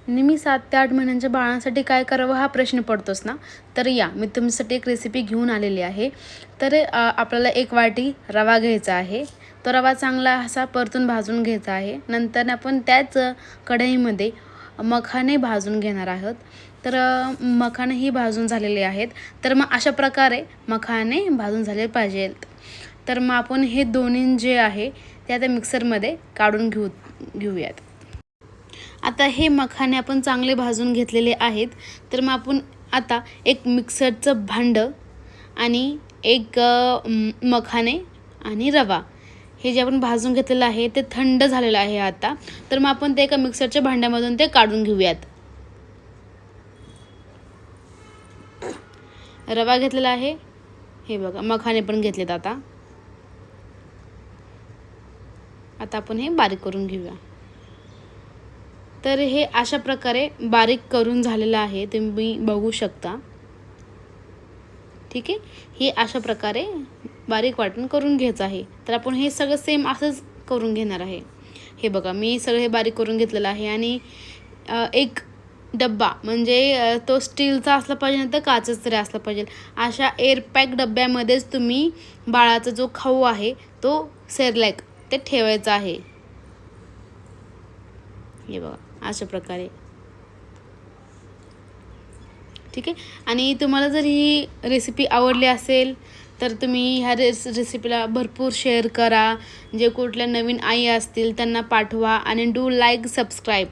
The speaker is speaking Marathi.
नेहमी 7 ते 8 महिन्यांच्या बाळांसाठी काय करावं हा प्रश्न पडतोच ना. तर या मी तुमच्यासाठी एक रेसिपी घेऊन आलेली आहे. तर आपल्याला 1 वाटी रवा घ्यायचा आहे. तो रवा चांगला असा परतून भाजून घ्यायचा आहे. नंतर आपण त्याच कढईमध्ये मखाने भाजून घेणार आहोत. तर मखानेही भाजून झालेले आहेत. तर मग अशा प्रकारे मखाने भाजून झाले पाहिजेत. तर मग आपण हे दोन्ही जे आहे ते आता मिक्सरमध्ये काढून घेऊयात. आता हे मखाने आपण चांगले भाजून घेतलेले आहेत. तर मग आपण आता एक मिक्सरचं भांडं आणि एक मखाने आणि रवा हे जे आपण भाजून घेतलेलं आहे ते थंड झालेलं आहे आता. तर मग आपण ते एका मिक्सरच्या भांड्यामधून ते काढून घेऊयात. रवा घेतलेला आहे, हे बघा मखाने पण घेतलेत. आता आपण हे बारीक करून घेऊया. तर हे अशा प्रकारे बारीक करून झालेलं आहे, तुम्ही बघू शकता. ठीक आहे, हे अशा प्रकारे बारीक वाटण करून घ्यायचं आहे. तर आपण हे सगळं सेम असंच करून घेणार आहे. हे बघा मी सगळं हे बारीक करून घेतलेलं आहे. आणि एक डब्बा म्हणजे तो स्टीलचा असला पाहिजे नाही तर काचेचा तरी असला पाहिजे. अशा एअरपॅक डब्यामध्येच तुम्ही बाळाचा जो खाऊ आहे तो सेरलॅक ते ठेवायचा आहे. हे बघा अशा प्रकारे. ठीक आहे, आणि तुम्हाला जर ही रेसिपी आवडली असेल तर तुम्ही ह्या रेसिपीला भरपूर शेअर करा. जे कुठल्या नवीन आई असतील त्यांना पाठवा आणि डू लाईक सबस्क्राईब.